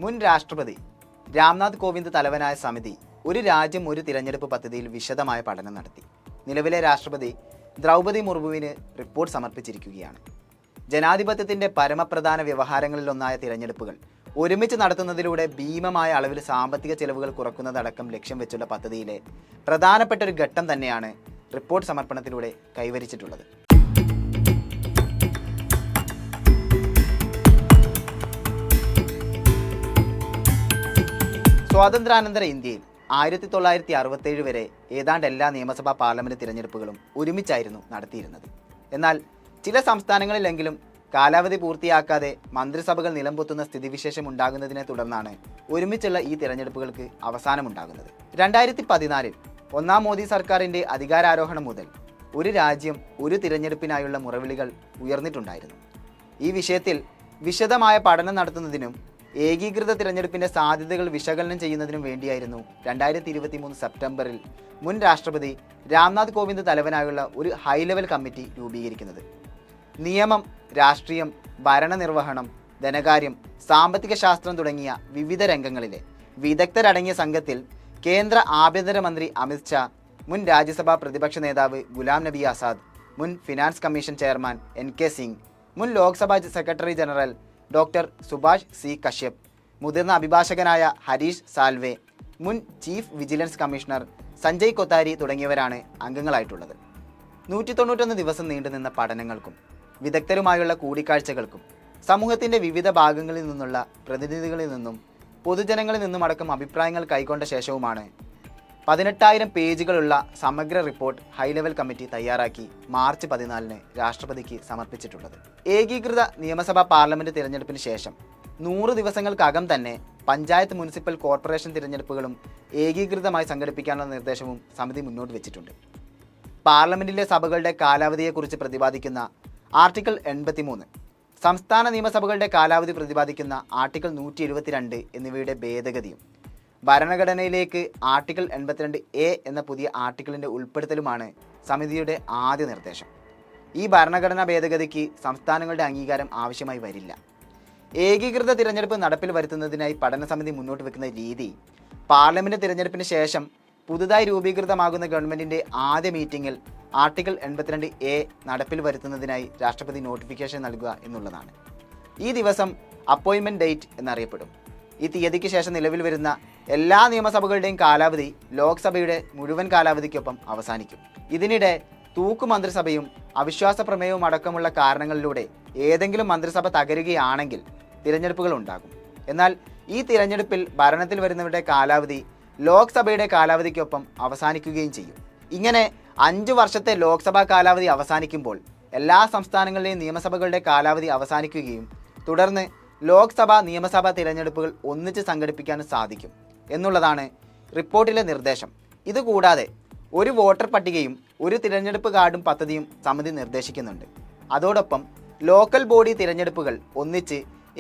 മുൻ രാഷ്ട്രപതി രാംനാഥ് കോവിന്ദ് തലവനായ സമിതി ഒരു രാജ്യം ഒരു തിരഞ്ഞെടുപ്പ് പദ്ധതിയിൽ വിശദമായ പഠനം നടത്തി. നിലവിലെ രാഷ്ട്രപതി ദ്രൗപദി മുർമുവിന് റിപ്പോർട്ട് സമർപ്പിച്ചിരിക്കുകയാണ്. ജനാധിപത്യത്തിന്റെ പരമപ്രധാന വ്യവഹാരങ്ങളിലൊന്നായ തിരഞ്ഞെടുപ്പുകൾ ഒരുമിച്ച് നടത്തുന്നതിലൂടെ ഭീമമായ അളവിൽ സാമ്പത്തിക ചെലവുകൾ കുറക്കുന്നതടക്കം ലക്ഷ്യം വെച്ചുള്ള പദ്ധതിയിലെ പ്രധാനപ്പെട്ട ഒരു ഘട്ടം തന്നെയാണ് റിപ്പോർട്ട് സമർപ്പണത്തിലൂടെ കൈവരിച്ചിട്ടുള്ളത്. സ്വാതന്ത്ര്യാനന്തര ഇന്ത്യയിൽ 1967 വരെ ഏതാണ്ട് എല്ലാ നിയമസഭാ പാർലമെന്റ് തിരഞ്ഞെടുപ്പുകളും ഒരുമിച്ചായിരുന്നു നടത്തിയിരുന്നത്. എന്നാൽ ചില സംസ്ഥാനങ്ങളിലെങ്കിലും കാലാവധി പൂർത്തിയാക്കാതെ മന്ത്രിസഭകൾ നിലംപൊത്തുന്ന സ്ഥിതിവിശേഷം ഉണ്ടാകുന്നതിനെ തുടർന്നാണ് ഒരുമിച്ചുള്ള ഈ തിരഞ്ഞെടുപ്പുകൾക്ക് അവസാനമുണ്ടാകുന്നത്. 2014 ഒന്നാം മോദി സർക്കാരിന്റെ അധികാരാരോഹണം മുതൽ ഒരു രാജ്യം ഒരു തിരഞ്ഞെടുപ്പിനായുള്ള മുറവിളികൾ ഉയർന്നിട്ടുണ്ടായിരുന്നു. ഈ വിഷയത്തിൽ വിശദമായ പഠനം നടത്തുന്നതിനും ഏകീകൃത തിരഞ്ഞെടുപ്പിന്റെ സാധ്യതകൾ വിശകലനം ചെയ്യുന്നതിനും വേണ്ടിയായിരുന്നു 2023 സെപ്റ്റംബറിൽ മുൻ രാഷ്ട്രപതി രാംനാഥ് കോവിന്ദ് തലവനായുള്ള ഒരു ഹൈ ലെവൽ കമ്മിറ്റി രൂപീകരിക്കുന്നത്. നിയമം, രാഷ്ട്രീയം, ഭരണനിർവഹണം, ധനകാര്യം, സാമ്പത്തിക ശാസ്ത്രം തുടങ്ങിയ വിവിധ രംഗങ്ങളിലെ വിദഗ്ധരടങ്ങിയ സംഘത്തിൽ കേന്ദ്ര ആഭ്യന്തരമന്ത്രി അമിത് ഷാ, മുൻ രാജ്യസഭാ പ്രതിപക്ഷ നേതാവ് ഗുലാം നബി ആസാദ്, മുൻ finance commission chairman NK Singh, മുൻ Lok Sabha secretary general doctor Subhash C Kashyap, മുതിർന്ന അഭിഭാഷകനായ ഹരീഷ് സാൽവെ, മുൻ chief vigilance commissioner Sanjay Kothari തുടങ്ങിയവരാണ് അംഗങ്ങളായിട്ടുള്ളത്. 191 ദിവസം നീണ്ടുനിന്ന പഠനങ്ങൾക്കും വിദഗ്ധരുമായുള്ള കൂടിക്കാഴ്ചകൾക്കും സമൂഹത്തിൻ്റെ വിവിധ ഭാഗങ്ങളിൽ നിന്നുള്ള പ്രതിനിധികളിൽ നിന്നും പൊതുജനങ്ങളിൽ നിന്നുമടക്കം അഭിപ്രായങ്ങൾ കൈക്കൊണ്ട ശേഷവുമാണ് 18,000 പേജുകളുള്ള സമഗ്ര റിപ്പോർട്ട് ഹൈ ലെവൽ കമ്മിറ്റി തയ്യാറാക്കി മാർച്ച് 14 രാഷ്ട്രപതിക്ക് സമർപ്പിച്ചിട്ടുള്ളത്. ഏകീകൃത നിയമസഭാ പാർലമെന്റ് തിരഞ്ഞെടുപ്പിന് ശേഷം 100 ദിവസങ്ങൾക്കകം തന്നെ പഞ്ചായത്ത്, മുനിസിപ്പൽ കോർപ്പറേഷൻ തിരഞ്ഞെടുപ്പുകളും ഏകീകൃതമായി സംഘടിപ്പിക്കാനുള്ള നിർദ്ദേശവും സമിതി മുന്നോട്ട് വെച്ചിട്ടുണ്ട്. പാർലമെന്റിലെ സഭകളുടെ കാലാവധിയെക്കുറിച്ച് പ്രതിപാദിക്കുന്ന ആർട്ടിക്കിൾ 83, സംസ്ഥാന നിയമസഭകളുടെ കാലാവധി പ്രതിപാദിക്കുന്ന ആർട്ടിക്കിൾ 172 എന്നിവയുടെ ഭേദഗതിയും ഭരണഘടനയിലേക്ക് ആർട്ടിക്കിൾ 82A എന്ന പുതിയ ആർട്ടിക്കിളിൻ്റെ ഉൾപ്പെടുത്തലുമാണ് സമിതിയുടെ ആദ്യ നിർദ്ദേശം. ഈ ഭരണഘടനാ ഭേദഗതിക്ക് സംസ്ഥാനങ്ങളുടെ അംഗീകാരം ആവശ്യമായി വരില്ല. ഏകീകൃത തിരഞ്ഞെടുപ്പ് നടപ്പിൽ വരുത്തുന്നതിനായി പഠനസമിതി മുന്നോട്ട് വെക്കുന്ന രീതി, പാർലമെന്റ് തിരഞ്ഞെടുപ്പിന് ശേഷം പുതുതായി രൂപീകൃതമാകുന്ന ഗവൺമെന്റിന്റെ ആദ്യ മീറ്റിംഗിൽ ആർട്ടിക്കിൾ 82A നടപ്പിൽ വരുത്തുന്നതിനായി രാഷ്ട്രപതി നോട്ടിഫിക്കേഷൻ നൽകുക എന്നുള്ളതാണ്. ഈ ദിവസം അപ്പോയിൻമെന്റ് ഡേറ്റ് എന്നറിയപ്പെടും. ഈ തീയതിക്ക് ശേഷം നിലവിൽ വരുന്ന എല്ലാ നിയമസഭകളുടെയും കാലാവധി ലോക്സഭയുടെ മുഴുവൻ കാലാവധിക്കൊപ്പം അവസാനിക്കും. ഇതിനിടെ തൂക്കു മന്ത്രിസഭയും അവിശ്വാസ പ്രമേയവും അടക്കമുള്ള കാരണങ്ങളിലൂടെ ഏതെങ്കിലും മന്ത്രിസഭ തകരുകയാണെങ്കിൽ തിരഞ്ഞെടുപ്പുകൾ ഉണ്ടാകും. എന്നാൽ ഈ തിരഞ്ഞെടുപ്പിൽ ഭരണത്തിൽ വരുന്നവരുടെ കാലാവധി ലോക്സഭയുടെ കാലാവധിക്കൊപ്പം അവസാനിക്കുകയും ചെയ്യും. ഇങ്ങനെ 5 വർഷത്തെ ലോക്സഭാ കാലാവധി അവസാനിക്കുമ്പോൾ എല്ലാ സംസ്ഥാനങ്ങളിലെയും നിയമസഭകളുടെ കാലാവധി അവസാനിക്കുകയും തുടർന്ന് ലോക്സഭ, നിയമസഭാ തിരഞ്ഞെടുപ്പുകൾ ഒന്നിച്ച് സംഘടിപ്പിക്കാനും സാധിക്കും എന്നുള്ളതാണ് റിപ്പോർട്ടിലെ നിർദ്ദേശം. ഇതുകൂടാതെ ഒരു വോട്ടർ പട്ടികയും ഒരു തിരഞ്ഞെടുപ്പ് കാർഡും പദ്ധതിയും സമിതി നിർദ്ദേശിക്കുന്നുണ്ട്. അതോടൊപ്പം ലോക്കൽ ബോഡി തിരഞ്ഞെടുപ്പുകൾ ഒന്നിച്ച്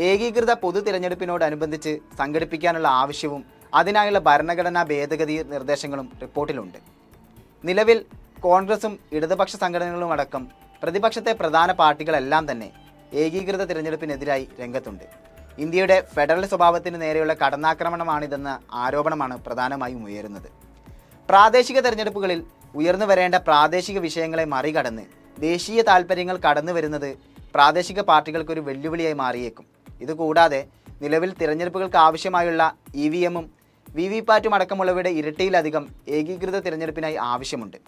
ഏകീകൃത പൊതു തിരഞ്ഞെടുപ്പിനോടനുബന്ധിച്ച് സംഘടിപ്പിക്കാനുള്ള ആവശ്യവും അതിനായുള്ള ഭരണഘടനാ ഭേദഗതി നിർദ്ദേശങ്ങളും റിപ്പോർട്ടിലുണ്ട്. നിലവിൽ കോൺഗ്രസും ഇടതുപക്ഷ സംഘടനകളും അടക്കം പ്രതിപക്ഷത്തെ പ്രധാന പാർട്ടികളെല്ലാം തന്നെ ഏകീകൃത തിരഞ്ഞെടുപ്പിനെതിരായി രംഗത്തുണ്ട്. ഇന്ത്യയുടെ ഫെഡറൽ സ്വഭാവത്തിന് നേരെയുള്ള കടന്നാക്രമണമാണിതെന്ന ആരോപണമാണ് പ്രധാനമായും ഉയരുന്നത്. പ്രാദേശിക തിരഞ്ഞെടുപ്പുകളിൽ ഉയർന്നു വരേണ്ട പ്രാദേശിക വിഷയങ്ങളെ മറികടന്ന് ദേശീയ താൽപ്പര്യങ്ങൾ കടന്നു വരുന്നത് പ്രാദേശിക പാർട്ടികൾക്കൊരു വെല്ലുവിളിയായി മാറിയേക്കും. ഇതുകൂടാതെ നിലവിൽ തിരഞ്ഞെടുപ്പുകൾക്ക് ആവശ്യമായുള്ള EVM-ഉം VVPAT-ഉം അടക്കമുള്ളവയുടെ ഇരട്ടിയിലധികം ഏകീകൃത തിരഞ്ഞെടുപ്പിനായി ആവശ്യമുണ്ട്.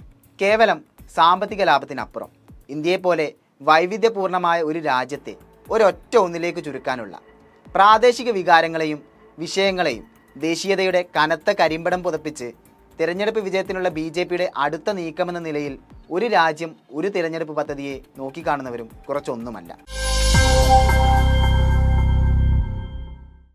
കേവലം സാമ്പത്തിക ലാഭത്തിനപ്പുറം ഇന്ത്യയെപ്പോലെ വൈവിധ്യപൂർണമായ ഒരു രാജ്യത്തെ ഒരൊറ്റ ഒന്നിലേക്ക് ചുരുക്കാനുള്ള പ്രാദേശിക വികാരങ്ങളെയും വിഷയങ്ങളെയും ദേശീയതയുടെ കനത്ത കരിമ്പടം പുതപ്പിച്ച് തിരഞ്ഞെടുപ്പ് വിജയത്തിനുള്ള BJPയുടെ അടുത്ത നീക്കമെന്ന നിലയിൽ ഒരു രാജ്യം ഒരു തിരഞ്ഞെടുപ്പ് പദ്ധതിയെ നോക്കിക്കാണുന്നവരും കുറച്ചൊന്നുമല്ല.